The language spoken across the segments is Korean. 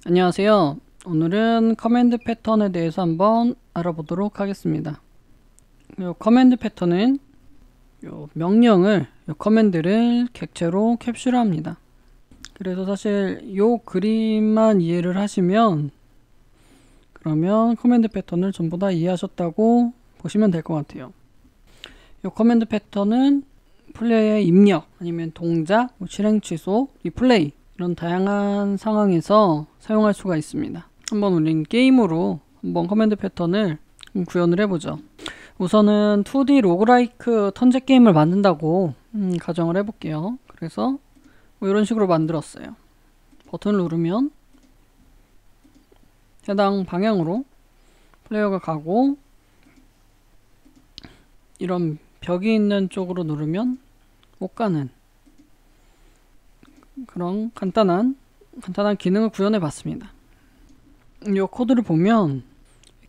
안녕하세요. 오늘은 커맨드 패턴에 대해서 한번 알아보도록 하겠습니다. 요 커맨드 패턴은 명령을, 커맨드를 객체로 캡슐합니다. 그래서 사실 요 그림만 이해를 하시면 그러면 커맨드 패턴을 전부 다 이해하셨다고 보시면 될 것 같아요. 요 커맨드 패턴은 플레이어의 입력, 아니면 동작, 실행 취소, 리플레이 이런 다양한 상황에서 사용할 수가 있습니다. 한번 우린 게임으로 한번 커맨드 패턴을 구현을 해보죠. 우선은 2D 로그라이크 턴제 게임을 만든다고 가정을 해볼게요. 그래서 뭐 이런 식으로 만들었어요. 버튼을 누르면 해당 방향으로 플레이어가 가고, 이런 벽이 있는 쪽으로 누르면 못 가는 그런 간단한 기능을 구현해 봤습니다. 이 코드를 보면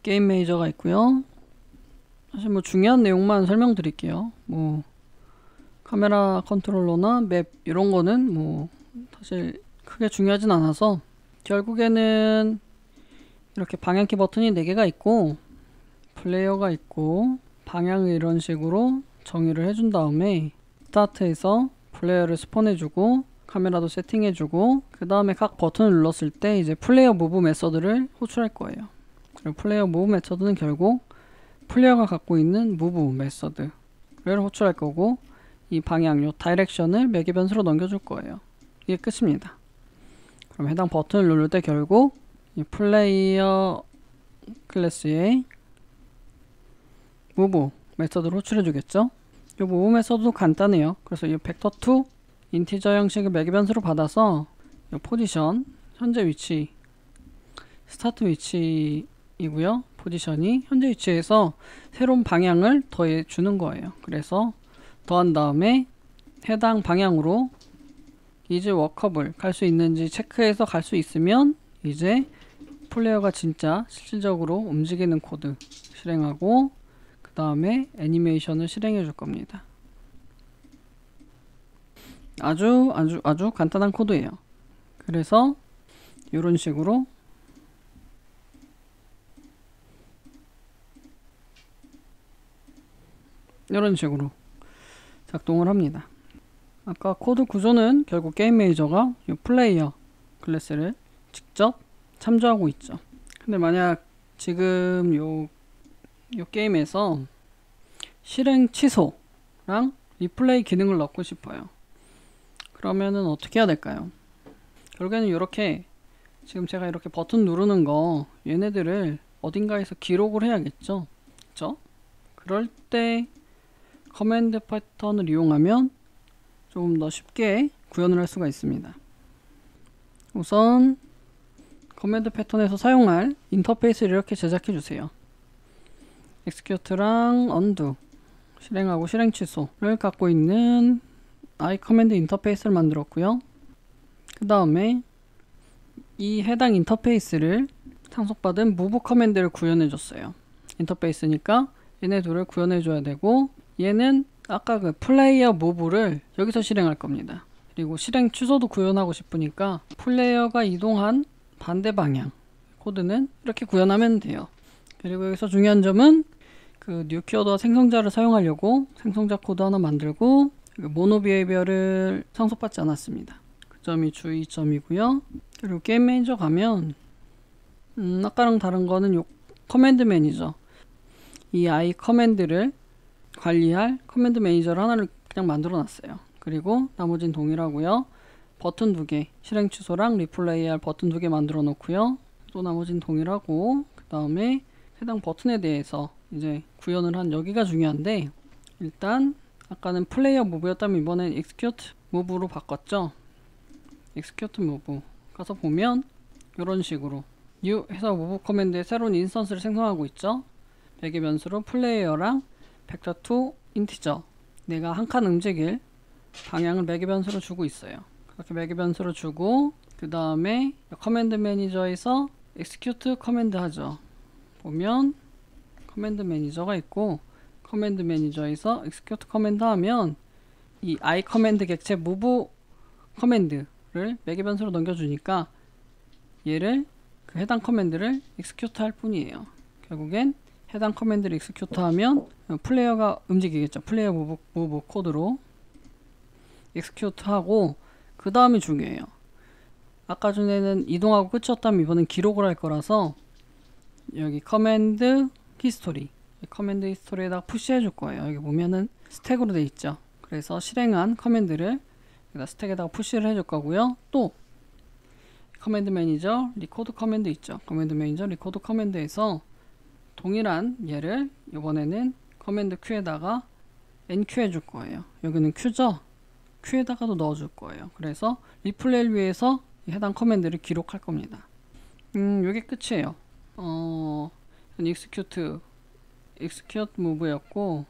게임 매니저가 있고요. 사실 뭐 중요한 내용만 설명드릴게요. 뭐 카메라 컨트롤러나 맵 이런 거는 뭐 사실 크게 중요하진 않아서, 결국에는 이렇게 방향키 버튼이 4개가 있고 플레이어가 있고 방향을 이런 식으로 정의를 해준 다음에 스타트에서 플레이어를 스폰해주고 카메라도 세팅해주고, 그 다음에 각 버튼을 눌렀을 때 이제 플레이어 무브 메서드를 호출할 거예요. 그리고 플레이어 무브 메서드는 결국 플레이어가 갖고 있는 무브 메서드를 호출할 거고, 이 방향, 요 다이렉션을 매개 변수로 넘겨줄 거예요. 이게 끝입니다. 그럼 해당 버튼을 누를 때 결국 이 플레이어 클래스의 무브 메서드를 호출해 주겠죠. 이 무브 메서드도 간단해요. 그래서 이 벡터2 인티저 형식을 매개 변수로 받아서 이 포지션, 현재 위치, 스타트 위치이고요. 포지션이 현재 위치에서 새로운 방향을 더해 주는 거예요. 그래서 더한 다음에 해당 방향으로 이제 워커블 갈 수 있는지 체크해서 갈 수 있으면 이제 플레이어가 진짜 실질적으로 움직이는 코드 실행하고, 그 다음에 애니메이션을 실행해 줄 겁니다. 아주 간단한 코드예요. 그래서 이런 식으로 작동을 합니다. 아까 코드 구조는 결국 게임 매니저가 이 플레이어 클래스를 직접 참조하고 있죠. 근데 만약 지금 요 게임에서 실행 취소랑 리플레이 기능을 넣고 싶어요. 그러면은 어떻게 해야 될까요? 결국에는 이렇게 지금 제가 이렇게 버튼 누르는 거, 얘네들을 어딘가에서 기록을 해야겠죠. 그쵸? 그럴 때 커맨드 패턴을 이용하면 조금 더 쉽게 구현을 할 수가 있습니다. 우선 커맨드 패턴에서 사용할 인터페이스를 이렇게 제작해 주세요. execute랑 undo, 실행하고 실행 취소를 갖고 있는 iCommand 인터페이스를 만들었고요. 그 다음에 이 해당 인터페이스를 상속받은 move 커맨드를 구현해 줬어요. 인터페이스니까 얘네 둘을 구현해 줘야 되고, 얘는 아까 그 플레이어 무브를 여기서 실행할 겁니다. 그리고 실행 취소도 구현하고 싶으니까 플레이어가 이동한 반대 방향 코드는 이렇게 구현하면 돼요. 그리고 여기서 중요한 점은 그 뉴키워드와 생성자를 사용하려고 생성자 코드 하나 만들고 모노 비헤이비어를 상속받지 않았습니다. 그 점이 주의점이고요. 그리고 게임 매니저 가면 아까랑 다른 거는 요 커맨드 매니저, 이 i 커맨드를 관리할 커맨드 매니저를 하나를 그냥 만들어 놨어요. 그리고 나머지는 동일하고요. 버튼 2개, 실행 취소랑 리플레이 할 버튼 2개 만들어 놓고요. 또 나머지는 동일하고, 그 다음에 해당 버튼에 대해서 이제 구현을 한 여기가 중요한데, 일단 아까는 플레이어 무브였다면 이번엔 execute 무브로 바꿨죠. execute 무브 가서 보면 이런 식으로 new 해서 무브 커맨드에 새로운 인스턴스를 생성하고 있죠. 매개 변수로 플레이어랑 벡터2 인티저, 내가 한 칸 움직일 방향을 매개 변수로 주고 있어요. 그렇게 매개 변수로 주고, 그 다음에 커맨드 매니저에서 execute 커맨드 하죠. 보면 커맨드 매니저가 있고, 커맨드 매니저에서 execute 커맨드 하면 이 i 커맨드 객체 move 커맨드를 매개 변수로 넘겨주니까 얘를 그 해당 커맨드를 execute 할 뿐이에요. 결국엔 해당 커맨드를 execute 하면 플레이어가 움직이겠죠. 플레이어 무브 코드로 execute 하고, 그 다음이 중요해요. 아까 전에는 이동하고 끝이었다면 이번엔 기록을 할 거라서 여기 커맨드 히스토리, 커맨드 히스토리에다가 푸시해 줄 거예요. 여기 보면은 스택으로 돼 있죠. 그래서 실행한 커맨드를 여기다 스택에다가 푸시를 해줄 거고요. 또 커맨드 매니저 리코드 커맨드 있죠. 커맨드 매니저 리코드 커맨드에서 동일한 얘를 이번에는 커맨드 Q에다가 NQ 해줄 거예요. 여기는 Q죠. Q에다가도 넣어줄 거예요. 그래서 리플레이를 위해서 해당 커맨드를 기록할 겁니다. 요게 끝이에요. execute move였고,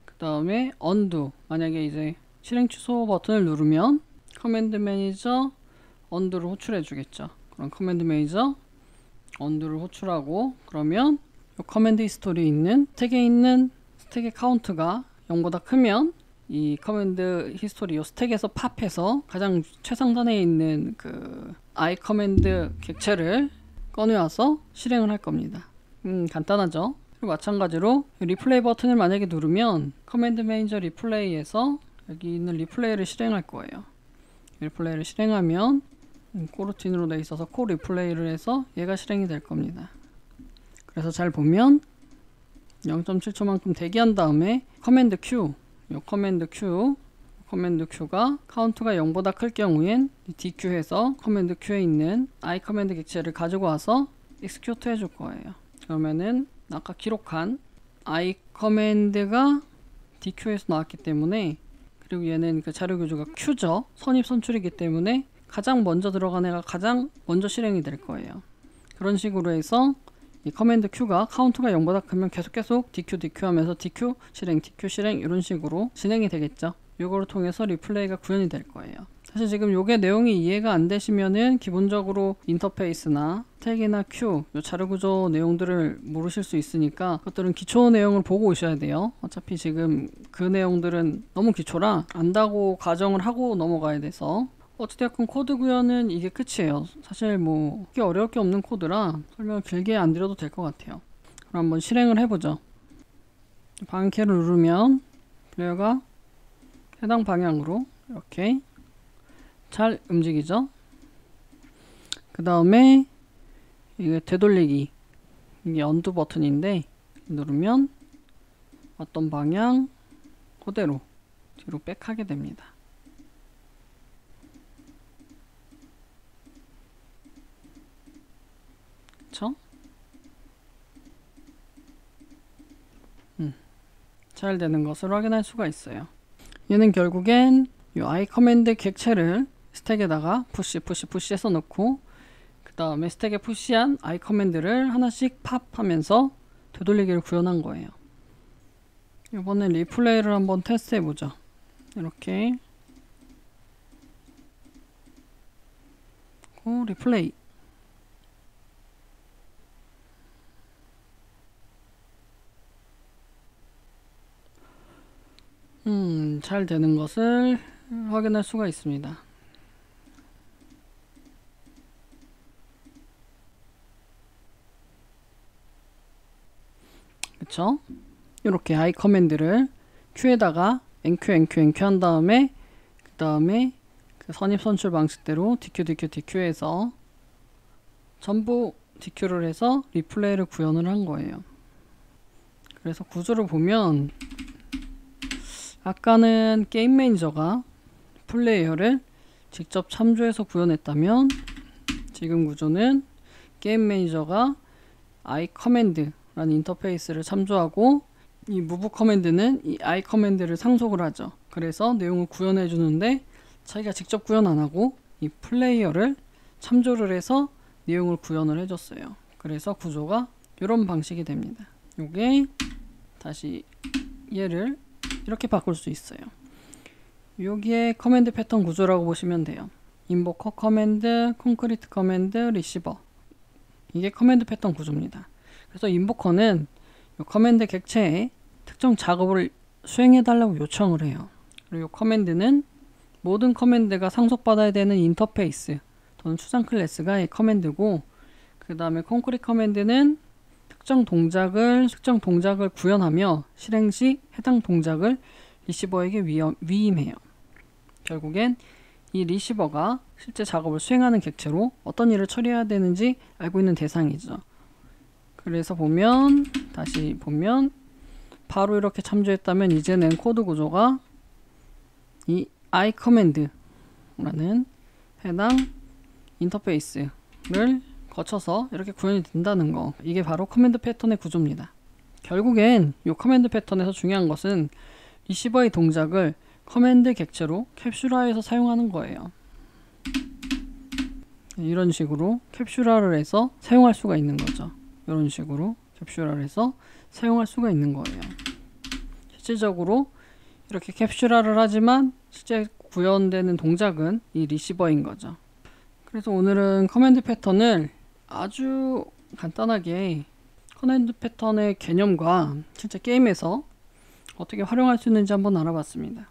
그 다음에 undo, 만약에 이제 실행 취소 버튼을 누르면 커맨드 매니저 undo를 호출해 주겠죠. 그럼 커맨드 매니저 undo를 호출하고, 그러면 이 커맨드 히스토리에 있는 스택의 카운트가 0보다 크면 이 커맨드 히스토리 요 스택에서 팝해서 가장 최상단에 있는 그 i 커맨드 객체를 꺼내와서 실행을 할 겁니다. 간단하죠. 그리고 마찬가지로 리플레이 버튼을 만약에 누르면 커맨드 매니저 리플레이에서 여기 있는 리플레이를 실행할 거예요. 리플레이를 실행하면 코루틴으로 되어 있어서 코 리플레이를 해서 얘가 실행이 될 겁니다. 그래서 잘 보면 0.7초만큼 대기한 다음에 커맨드 Q, 요 커맨드 Q가 카운트가 0보다 클 경우엔 DQ 해서 커맨드 Q에 있는 I 커맨드 객체를 가지고 와서 execute 해줄 거예요. 그러면은 아까 기록한 I 커맨드가 DQ에서 나왔기 때문에, 그리고 얘는 그 자료 교주가 Q죠. 선입 선출이기 때문에 가장 먼저 들어간 애가 가장 먼저 실행이 될 거예요. 그런 식으로 해서 이 커맨드 Q가 카운트가 0보다 크면 계속 DQ 하면서 DQ 실행 이런 식으로 진행이 되겠죠. 요거를 통해서 리플레이가 구현이 될 거예요. 사실 지금 요게 내용이 이해가 안 되시면은 기본적으로 인터페이스나 스택이나 큐, 요 자료 구조 내용들을 모르실 수 있으니까 그것들은 기초 내용을 보고 오셔야 돼요. 어차피 지금 그 내용들은 너무 기초라 안다고 가정을 하고 넘어가야 돼서, 어찌되었건 코드 구현은 이게 끝이에요. 사실 뭐 그렇게 어려울 게 없는 코드라 설명을 길게 안 드려도 될 것 같아요. 그럼 한번 실행을 해보죠. 방향키를 누르면 플레이어가 해당 방향으로 이렇게 잘 움직이죠. 그 다음에 이게 되돌리기, 이게 언두 버튼인데 누르면 어떤 방향 그대로 뒤로 백하게 됩니다. 그쵸? 잘 되는 것을 확인할 수가 있어요. 얘는 결국엔 이 i 커맨드 객체를 스택에다가 푸시 해서 넣고, 그 다음에 스택에 푸시한 i 커맨드를 하나씩 팝하면서 되돌리기를 구현한 거예요. 이번엔 리플레이를 한번 테스트 해보죠. 이렇게 리플레이. 잘 되는 것을 확인할 수가 있습니다. 그쵸? 이렇게 i 커맨드를 q에다가 enq 한 다음에 그 선입 선출 방식대로 DQ해서 전부 DQ를 해서 리플레이를 구현을 한 거예요. 그래서 구조를 보면 아까는 게임 매니저가 플레이어를 직접 참조해서 구현했다면, 지금 구조는 게임 매니저가 i 커맨드라는 인터페이스를 참조하고 이 move 커맨드는 이 i 커맨드를 상속을 하죠. 그래서 내용을 구현해 주는데 자기가 직접 구현 안 하고 이 플레이어를 참조를 해서 내용을 구현을 해줬어요. 그래서 구조가 이런 방식이 됩니다. 요게 다시 얘를 이렇게 바꿀 수 있어요. 여기에 커맨드 패턴 구조라고 보시면 돼요. 인보커 커맨드, 콘크리트 커맨드, 리시버. 이게 커맨드 패턴 구조입니다. 그래서 인보커는 이 커맨드 객체에 특정 작업을 수행해 달라고 요청을 해요. 그리고 이 커맨드는 모든 커맨드가 상속받아야 되는 인터페이스, 또는 추상 클래스가 이 커맨드고, 그 다음에 콘크릿 커맨드는 특정 동작을 구현하며 실행 시 해당 동작을 리시버에게 위임해요. 결국엔 이 리시버가 실제 작업을 수행하는 객체로 어떤 일을 처리해야 되는지 알고 있는 대상이죠. 그래서 다시 보면 바로 이렇게 참조했다면 이제는 코드 구조가 이 iCommand라는 해당 인터페이스를 거쳐서 이렇게 구현이 된다는 거, 이게 바로 커맨드 패턴의 구조입니다. 결국엔 이 커맨드 패턴에서 중요한 것은 리시버의 동작을 커맨드 객체로 캡슐화해서 사용하는 거예요. 이런 식으로 캡슐화를 해서 사용할 수가 있는 거죠. 이런 식으로 캡슐화를 해서 사용할 수가 있는 거예요. 실질적으로 이렇게 캡슐화를 하지만 실제 구현되는 동작은 이 리시버인 거죠. 그래서 오늘은 커맨드 패턴을 아주 간단하게 커맨드 패턴의 개념과 실제 게임에서 어떻게 활용할 수 있는지 한번 알아봤습니다.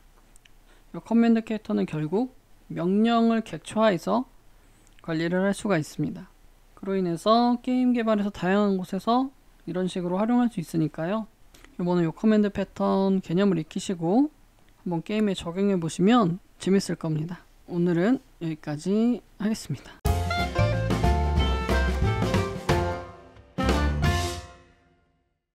이 커맨드 패턴은 결국 명령을 객체화해서 관리를 할 수가 있습니다. 그로 인해서 게임 개발에서 다양한 곳에서 이런 식으로 활용할 수 있으니까요. 이번에 이 커맨드 패턴 개념을 익히시고 한번 게임에 적용해 보시면 재밌을 겁니다. 오늘은 여기까지 하겠습니다.